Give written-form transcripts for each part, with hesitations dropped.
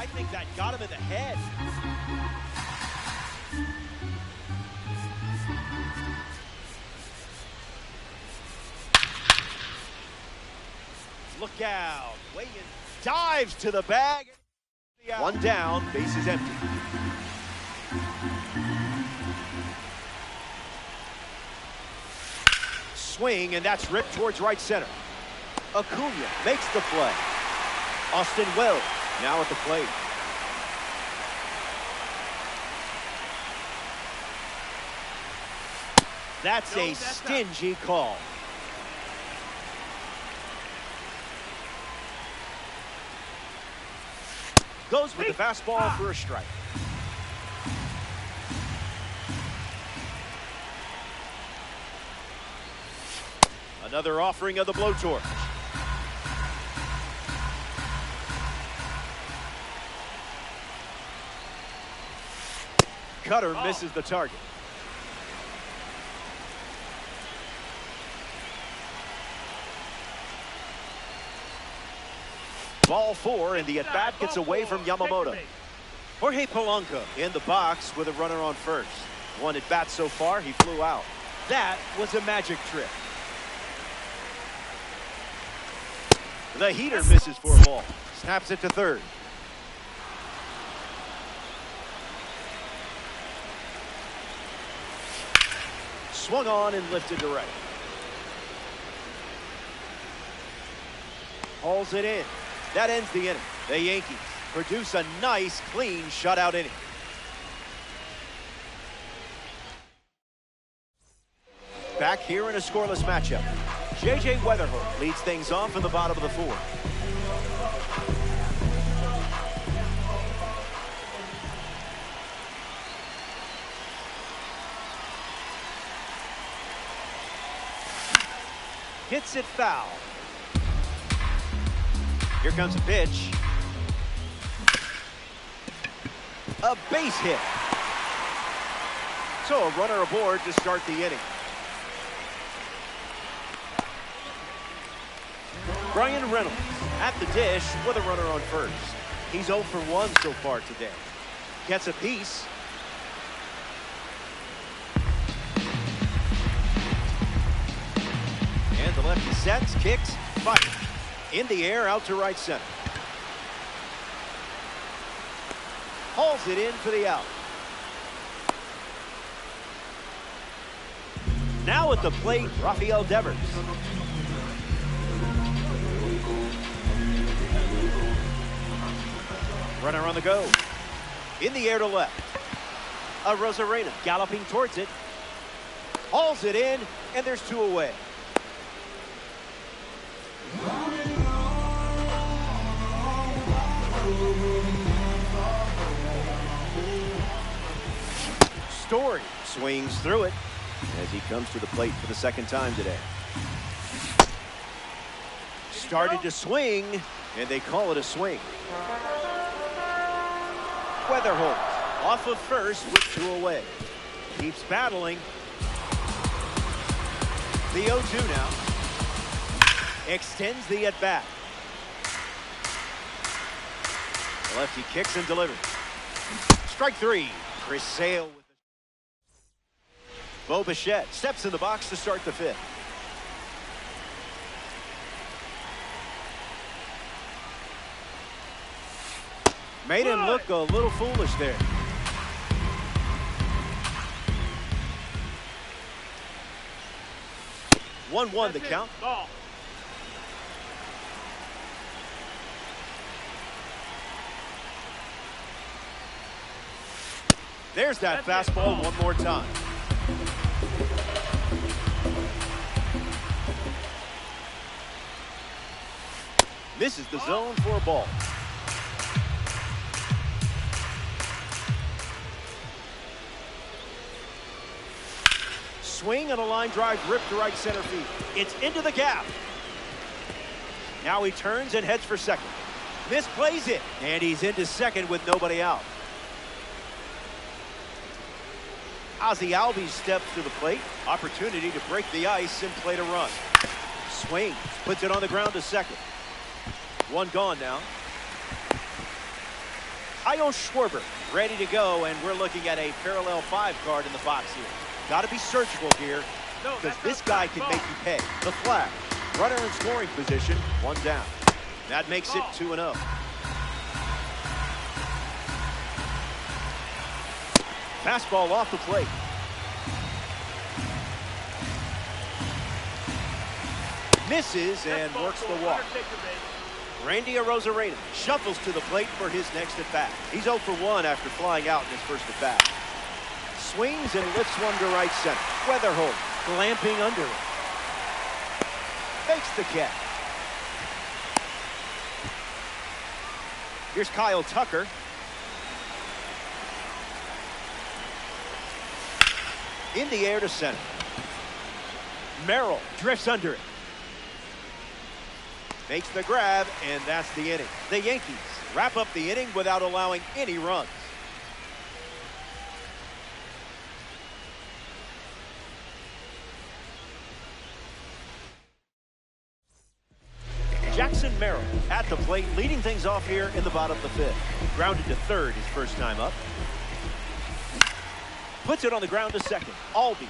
I think that got him in the head. Look out. Way in. Dives to the bag. One down, bases empty. Swing, and that's ripped towards right center. Acuna makes the play. Austin Wells now at the plate. That's a stingy call. Goes with the fastball for a strike. Another offering of the blowtorch. Cutter misses the target. Ball 4, and the at-bat gets away from Yamamoto. Jorge Polanco in the box with a runner on first. One at-bat so far, he flew out. That was a magic trick. The heater misses for a ball. Snaps it to third. Swung on and lifted to right. Hauls it in. That ends the inning. The Yankees produce a nice, clean shutout inning. Back here in a scoreless matchup. J.J. Weatherholt leads things off in the bottom of the fourth. Hits it foul. Here comes a pitch. A base hit. So a runner aboard to start the inning. Brian Reynolds at the dish with a runner on first. He's 0 for 1 so far today. Gets a piece. And the lefty sets, kicks, fires. In the air, out to right center. Hauls it in for the out. Now at the plate, Rafael Devers. Runner on the go. In the air to left. Arozarena galloping towards it. Hauls it in, and there's 2 away. Story swings through it as he comes to the plate for the second time today. Started to swing, and they call it a swing. Weatherholt off of first with 2 away. Keeps battling. The 0-2 now. Extends the at-bat. Lefty kicks and delivers. Strike 3. Chris Sale with Bo Bichette steps in the box to start the 5th. Made him look a little foolish there. One the count. Ball. There's that fastball one more time. Misses the zone for a ball. Swing and a line drive ripped to right center field. It's into the gap. Now he turns and heads for second. Misplays it, and he's into second with nobody out. Ozzie Albies steps to the plate. Opportunity to break the ice and play to run. Swings, puts it on the ground to second. One gone now. Kyle Schwarber ready to go, and we're looking at a parallel 5 card in the box here. Got to be surgical here because this guy can make you pay. The flag. Runner in scoring position, 1 down. That makes it 2-0. Fastball off the plate. Misses and works the walk. Randy Arozarena shuffles to the plate for his next at-bat. He's 0 for 1 after flying out in his first at-bat. Swings and lifts one to right center. Weatherholt glamping under it. Makes the catch. Here's Kyle Tucker. In the air to center. Merrill drifts under it. Makes the grab, and that's the inning. The Yankees wrap up the inning without allowing any runs. Jackson Merrill at the plate, leading things off here in the bottom of the 5th. Grounded to third his first time up. Puts it on the ground to second. Albies.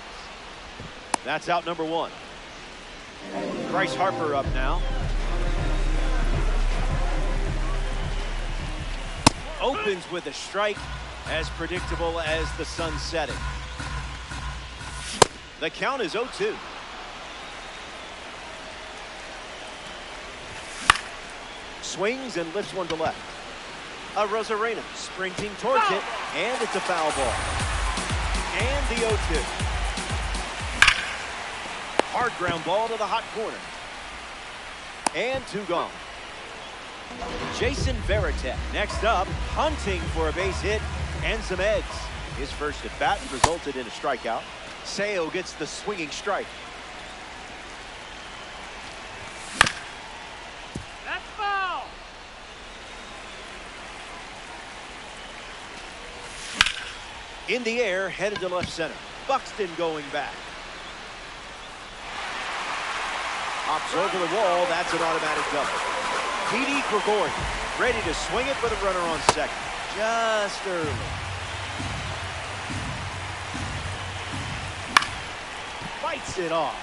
That's out number 1. Bryce Harper up now. Opens with a strike, as predictable as the sun setting. The count is 0-2. Swings and lifts one to left. Arozarena sprinting towards it, and it's a foul ball. And the 0-2. Hard ground ball to the hot corner. And 2 gone. Jason Varitek next up, hunting for a base hit and some eggs. His first at bat resulted in a strikeout. Sale gets the swinging strike. That's foul. In the air, headed to left center. Buxton going back. Hops over the wall. That's an automatic double. Didi Gregorius ready to swing it with a runner on second. Just early. Fights it off.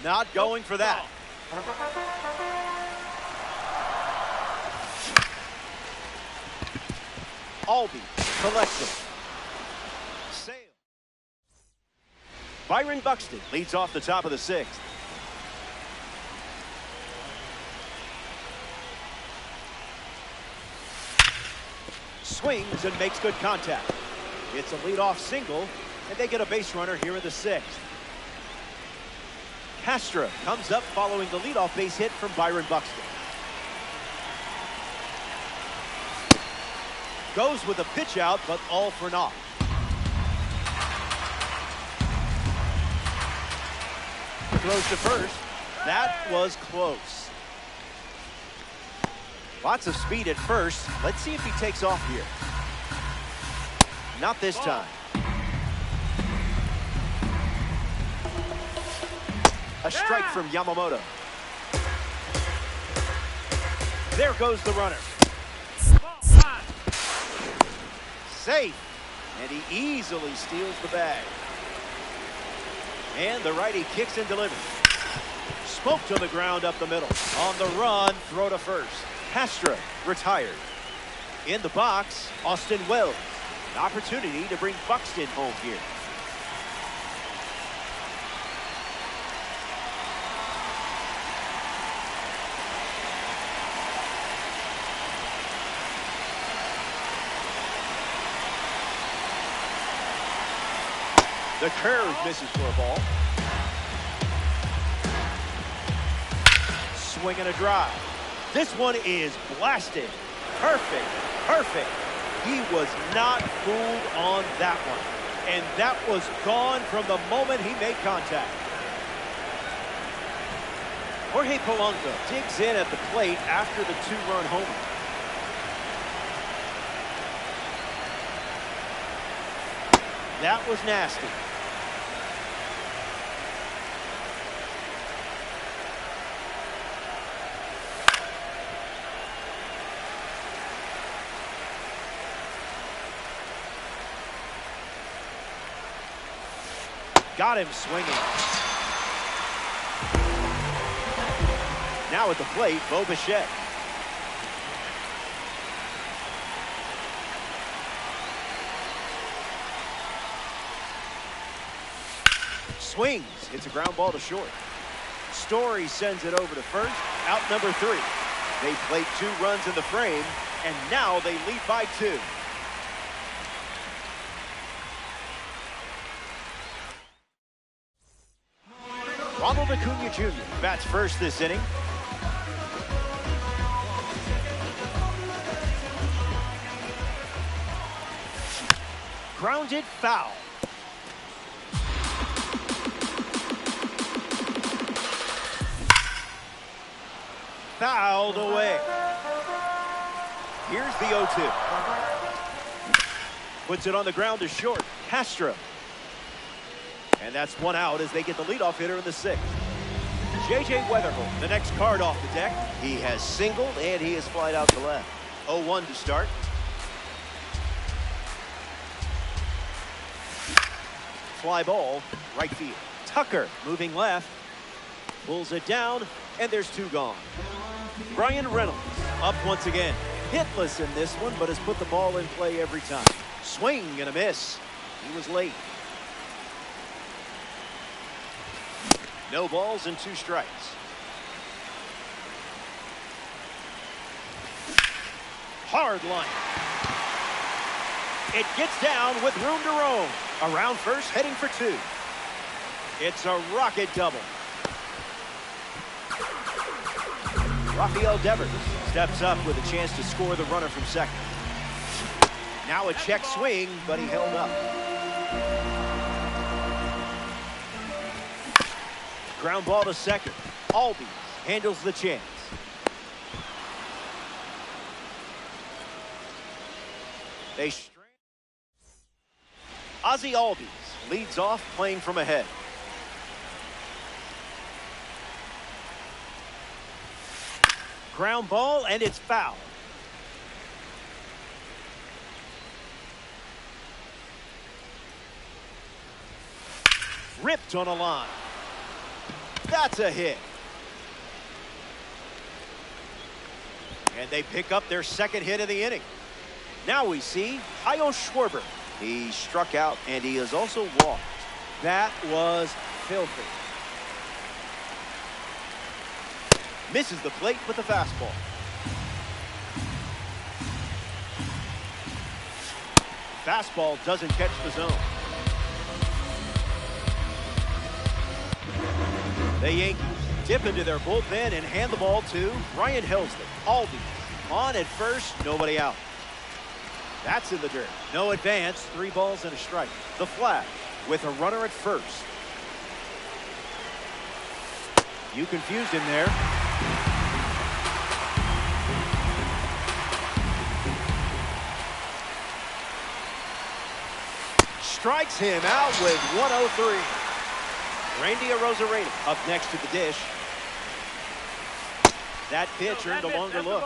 Not going for that. Albie collects it. Sale. Byron Buxton leads off the top of the 6th. Swings and makes good contact. It's a leadoff single, and they get a base runner here in the 6th. Castro comes up following the leadoff base hit from Byron Buxton. Goes with a pitch out, but all for naught. Throws to first. That was close. Lots of speed at first. Let's see if he takes off here. Not this time. A strike from Yamamoto. There goes the runner. Safe. And he easily steals the bag. And the righty kicks and delivers. Smoke to the ground up the middle. On the run, throw to first. Castro retired. In the box, Austin Wells. An opportunity to bring Buxton home here. The curve misses for a ball. Swing and a drive. This one is blasted. Perfect. Perfect. He was not fooled on that one. And that was gone from the moment he made contact. Jorge Polanco digs in at the plate after the 2-run homer. That was nasty. Got him swinging. Now at the plate, Bo Bichette. Swings, hits a ground ball to short. Story sends it over to first, out number 3. They plate 2 runs in the frame, and now they lead by 2. Ronald Acuna Jr. bats first this inning. Grounded foul. Fouled away. Here's the 0-2. Puts it on the ground to short. Castro. And that's 1 out as they get the leadoff hitter in the 6th. J.J. Wetherholt, the next card off the deck. He has singled and he has flied out to left. 0-1 to start. Fly ball, right field. Tucker moving left. Pulls it down, and there's 2 gone. Bryan Reynolds up once again. Hitless in this one, but has put the ball in play every time. Swing and a miss. He was late. No balls and 2 strikes. Hard line. It gets down with room to roam. Around first, heading for 2. It's a rocket double. Rafael Devers steps up with a chance to score the runner from second. Now a check swing, but he held up. Ground ball to second. Albies handles the chance. Ozzie Albies leads off playing from ahead. Ground ball, and it's foul. Ripped on a line. That's a hit. And they pick up their 2nd hit of the inning. Now we see Kyle Schwarber. He struck out, and he has also walked. That was filthy. Misses the plate with the fastball. Fastball doesn't catch the zone. The Yankees dip into their bullpen and hand the ball to Ryan Helsley. Albies on at first, nobody out. That's in the dirt. No advance, 3 balls and a strike. The flag with a runner at first. You confused him there. Strikes him out with 103. Randy Arozarena up next to the dish. That pitch earned a longer look.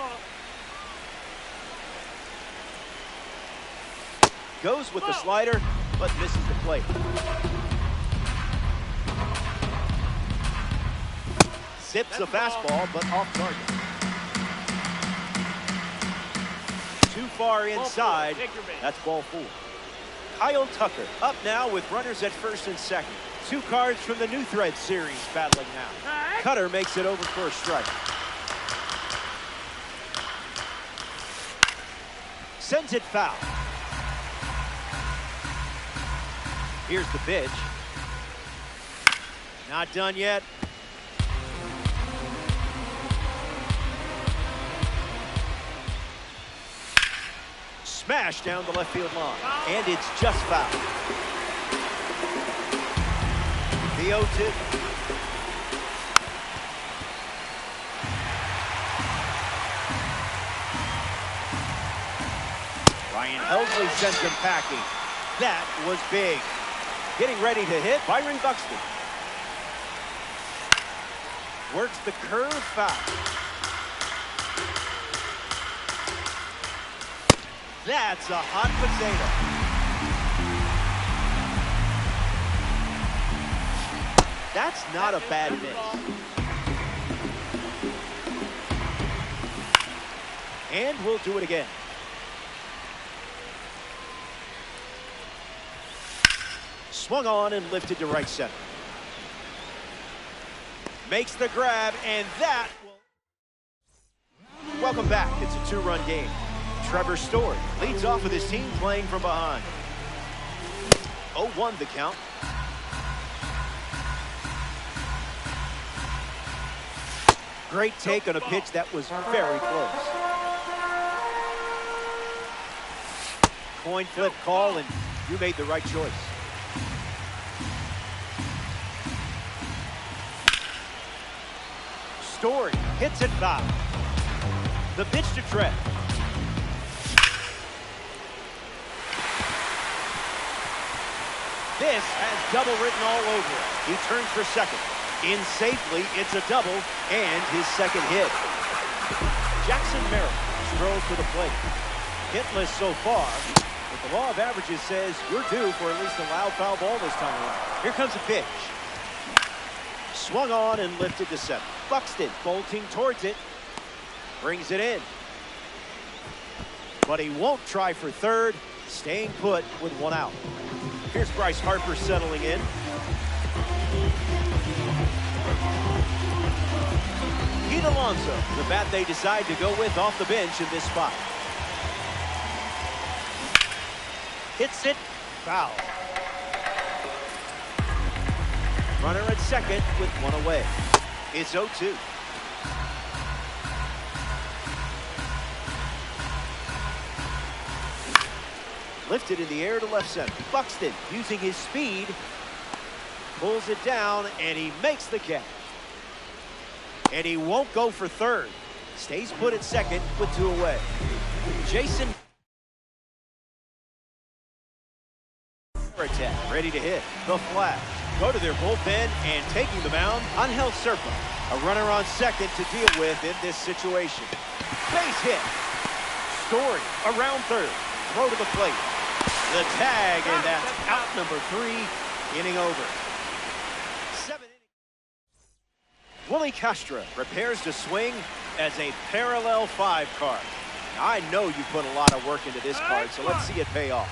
Goes with the slider, but misses the plate. Zips a fastball, but off target. Too far inside. That's ball 4. Kyle Tucker up now with runners at first and second. 2 cards from the New Thread series battling now. Cutter makes it over for a strike. Sends it foul. Here's the pitch. Not done yet. Smash down the left field line. And it's just foul. The 0-2. Ryan Helsley sends him packing. That was big. Getting ready to hit, Byron Buxton. Works the curve foul. That's a hot potato. That's not a bad miss. And we'll do it again. Swung on and lifted to right center. Makes the grab, and that will... Welcome back. It's a two-run game. Trevor Story leads off with his team playing from behind. 0-1 the count. Great take on a pitch that was very close. Coin flip call, and you made the right choice. Story hits it foul. The pitch to Trev. This has double written all over it. He turns for second. In safely, it's a double and his second hit. Jackson Merrill strolls to the plate. Hitless so far, but the law of averages says you're due for at least a loud foul ball this time around. Here comes a pitch. Swung on and lifted to center. Buxton bolting towards it. Brings it in. But he won't try for third. Staying put with one out. Here's Bryce Harper settling in. Pete Alonso, the bat they decide to go with off the bench in this spot. Hits it, foul. Runner at second with one away. It's 0-2. Lifted in the air to left center. Buxton using his speed. Pulls it down, and he makes the catch. And he won't go for third. Stays put at second with two away. Jason Varitek ready to hit. The flash. Go to their bullpen, and taking the mound, Angel Serpa. A runner on second to deal with in this situation. Base hit. Story around third. Throw to the plate. The tag, and that's out number 3, inning over. 7 innings. Willie Castro prepares to swing as a parallel 5 card. Now, I know you put a lot of work into this card, so let's see it pay off.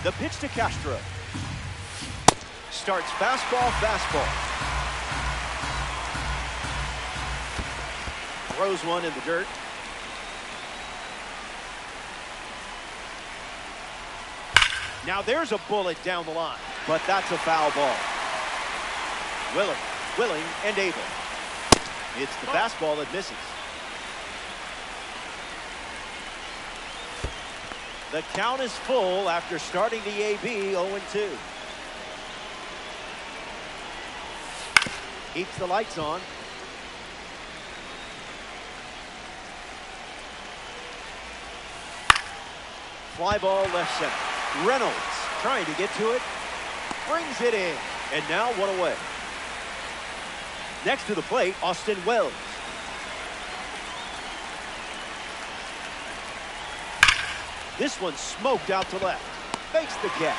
The pitch to Castro. Starts fastball, fastball. Throws one in the dirt. Now there's a bullet down the line, but that's a foul ball. Willing, and able. It's the fastball that misses. The count is full after starting the AB 0-2. Keeps the lights on. Fly ball left center. Reynolds trying to get to it. Brings it in. And now one away. Next to the plate, Austin Wells. This one smoked out to left. Makes the catch.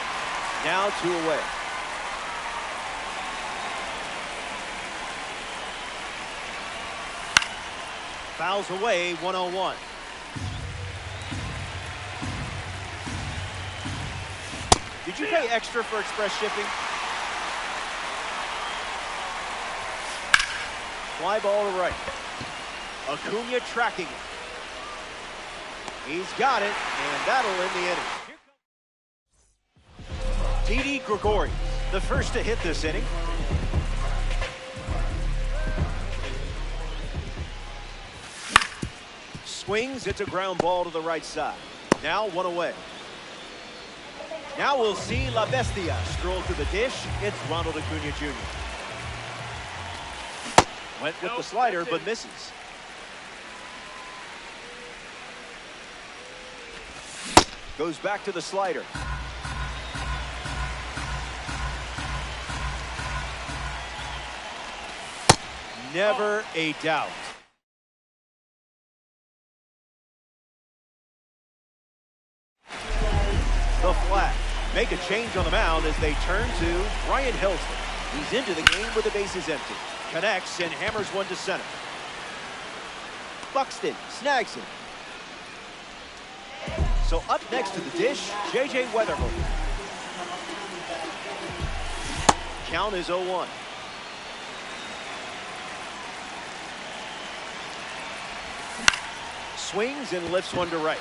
Now 2 away. Fouls away, 1-0-1. Did you pay extra for express shipping? Fly ball to right. Acuna tracking it. He's got it, and that'll end the inning. Didi Gregorius, the first to hit this inning. Swings, it's a ground ball to the right side. Now 1 away. Now we'll see La Bestia stroll to the dish. It's Ronald Acuna Jr. Went with the slider, but misses. Goes back to the slider. Never a doubt. The flat. Make a change on the mound as they turn to Ryan Helsley. He's into the game with the bases empty. Connects and hammers one to center. Buxton snags him. So up next to the dish, J.J. Weatherholt. Count is 0-1. Swings and lifts one to right.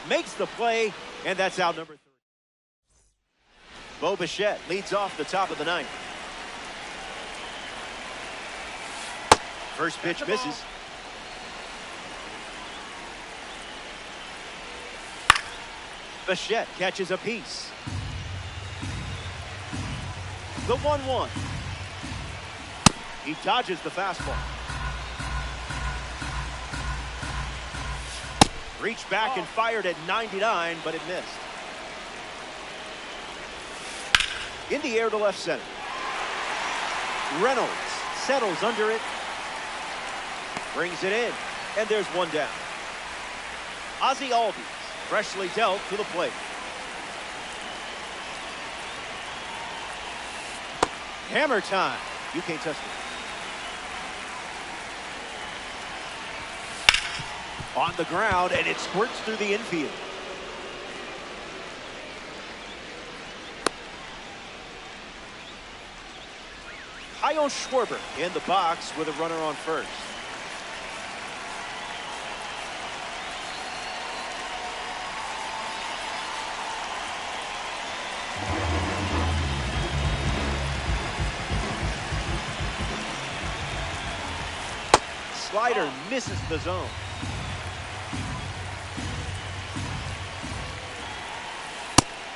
Makes the play, and that's out number 3. Bo Bichette leads off the top of the 9th. First pitch misses. Bichette catches a piece. The 1-1. He dodges the fastball. Reached back and fired at 99, but it missed. In the air to left center. Reynolds settles under it. Brings it in, and there's one down. Ozzie Albies freshly dealt to the plate. Hammer time. You can't touch it. On the ground, and it squirts through the infield. Kyle Schwarber in the box with a runner on first. Slider misses the zone.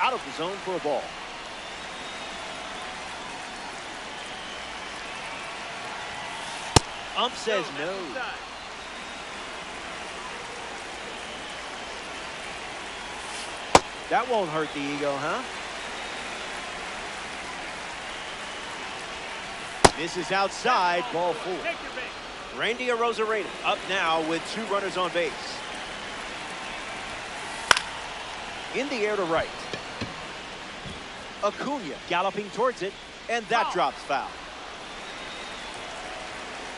Out of the zone for a ball. Ump says no. That won't hurt the ego, huh? Misses outside, ball 4. Randy Arozarena up now with 2 runners on base. In the air to right. Acuna galloping towards it, and that drops foul.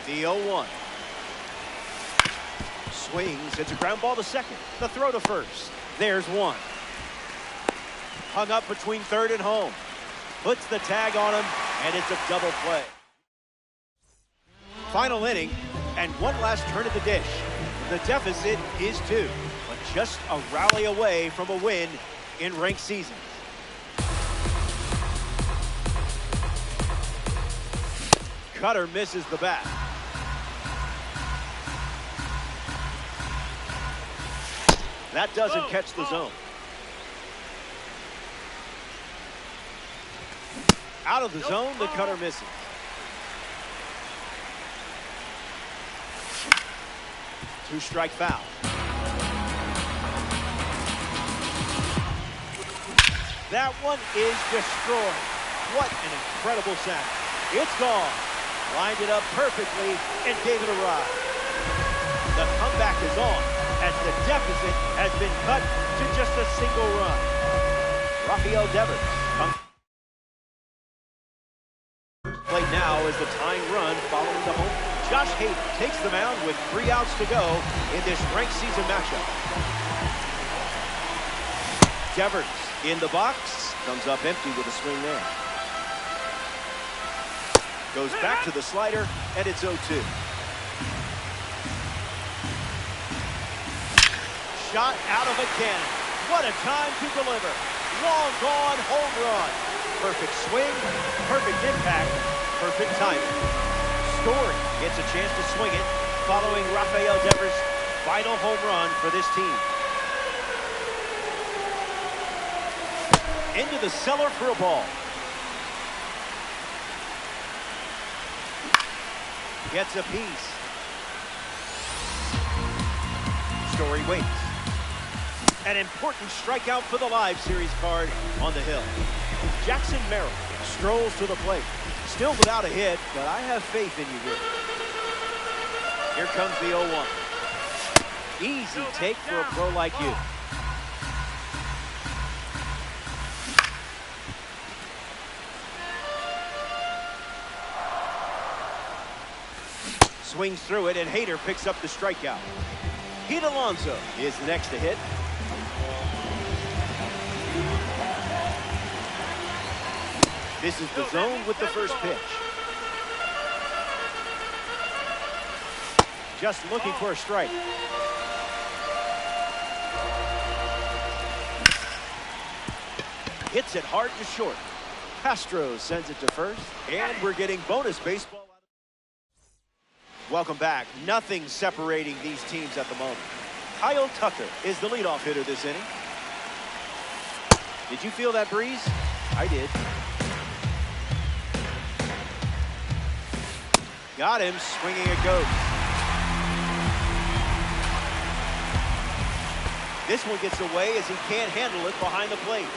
The 0-1. Swings, it's a ground ball to second. The throw to first. There's one. Hung up between third and home. Puts the tag on him, and it's a double play. Final inning, and one last turn at the dish. The deficit is 2, but just a rally away from a win in ranked seasons. Cutter misses the bat. That doesn't catch the zone. Out of the zone, the cutter misses. Two-strike foul. That one is destroyed. What an incredible sack. It's gone. Lined it up perfectly and gave it a ride. The comeback is on as the deficit has been cut to just a single run. Rafael Devers comes play now as the tying run following the home. Josh Hader takes the mound with 3 outs to go in this ranked season matchup. Devers in the box, comes up empty with a swing there. Goes back to the slider, and it's 0-2. Shot out of a cannon. What a time to deliver. Long gone home run. Perfect swing, perfect impact, perfect timing. Story gets a chance to swing it following Rafael Devers' final home run for this team. Into the cellar for a ball. Gets a piece. Story waits. An important strikeout for the live series card on the hill. Jackson Merrill strolls to the plate. Still without a hit, but I have faith in you, Rick. Here comes the 0-1. Easy take for a pro like you. Swings through it, and Hader picks up the strikeout. Pete Alonso is the next to hit. This is the zone with the first pitch. Just looking for a strike. Hits it hard to short. Castro sends it to first, and we're getting bonus baseball. Welcome back. Nothing separating these teams at the moment. Kyle Tucker is the leadoff hitter this inning. Did you feel that breeze? I did. Got him, swinging it goes. This one gets away as he can't handle it behind the plate.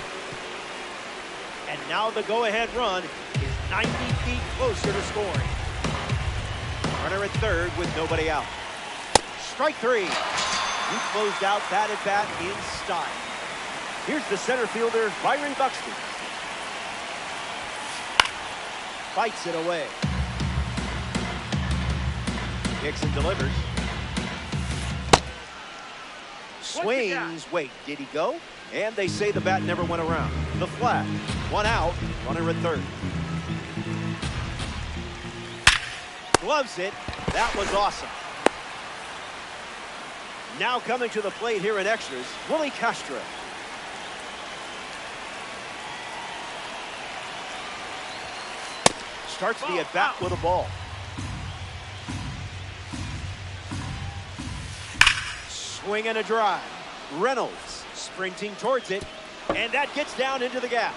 And now the go-ahead run is 90 feet closer to scoring. Runner at third with nobody out. Strike three. He closed out that at-bat in style. Here's the center fielder, Byron Buxton. Fights it away. Dixon delivers. Swings. Wait, did he go? And they say the bat never went around. The flag. One out. Runner at third. Gloves it. That was awesome. Now coming to the plate here in extras, Willie Castro. Starts the at-bat with a ball. Swing and a drive. Reynolds sprinting towards it, and that gets down into the gap.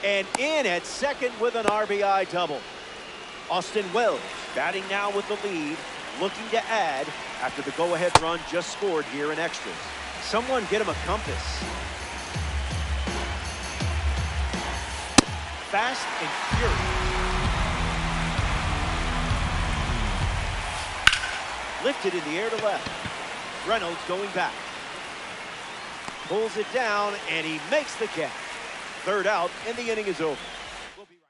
And in at second with an RBI double. Austin Wells batting now with the lead, looking to add after the go-ahead run just scored here in extras. Someone get him a compass. Fast and furious. Lifted in the air to left. Reynolds going back. Pulls it down, and he makes the catch. Third out, and the inning is over. We'll be right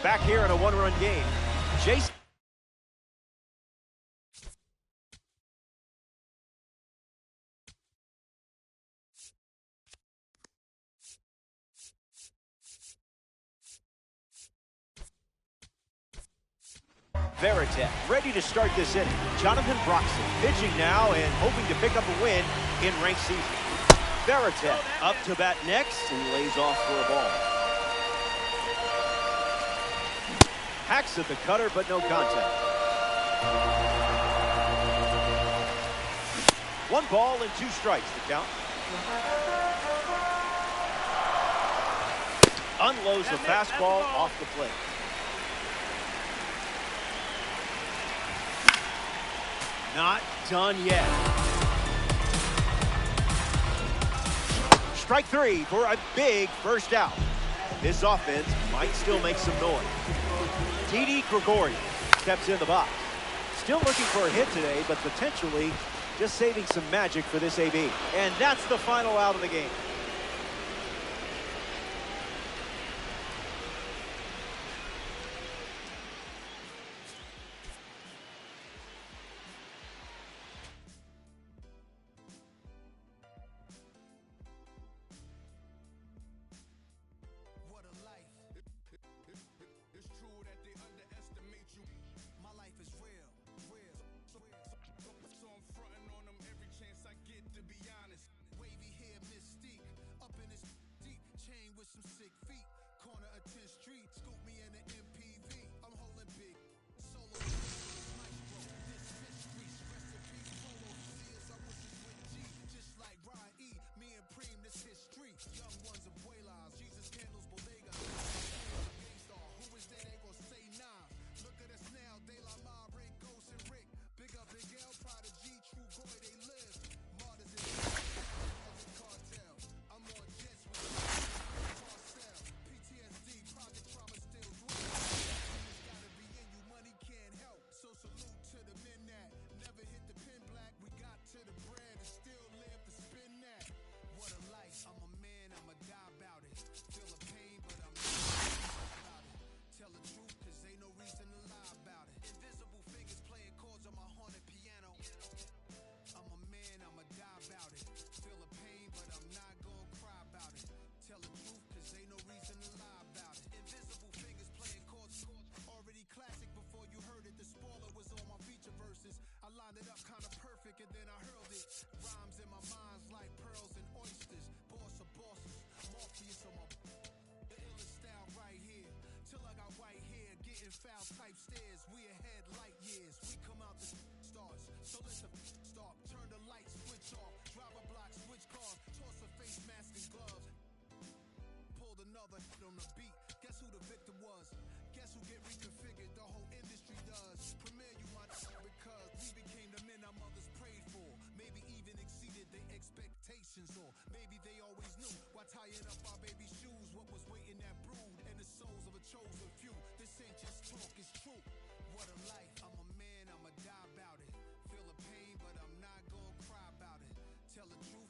back here in a one-run game. Jason. Veritek ready to start this inning. Jonathan Broxton pitching now and hoping to pick up a win in ranked season. Veritek up to bat next and lays off for a ball. Hacks at the cutter, but no contact. One ball and two strikes to count. Unloads the fastball off the plate. Not done yet. Strike three for a big first out. This offense might still make some noise. Didi Gregorius steps in the box. Still looking for a hit today, but potentially just saving some magic for this AB. And that's the final out of the game. So I'm fronting on them every chance I get, to be honest. Wavy hair, Mystique, plug out white hair, getting foul type stares. We ahead light years. We come out the stars. So let the start. Turn the light switch off. Drive a block, switch cars. Toss a face mask and gloves. Pulled another hit on the beat. Guess who the victim was? Guess who get reconfigured? The whole industry does. Premier you my because we became the men our mothers prayed for. Maybe even exceeded their expectations, or maybe they always knew why tying up our baby shoes. What was waiting that brood and the souls of a chosen few. This ain't just talk, it's true. What a life. I'm a man, I'ma die about it. Feel the pain, but I'm not gonna cry about it. Tell the truth.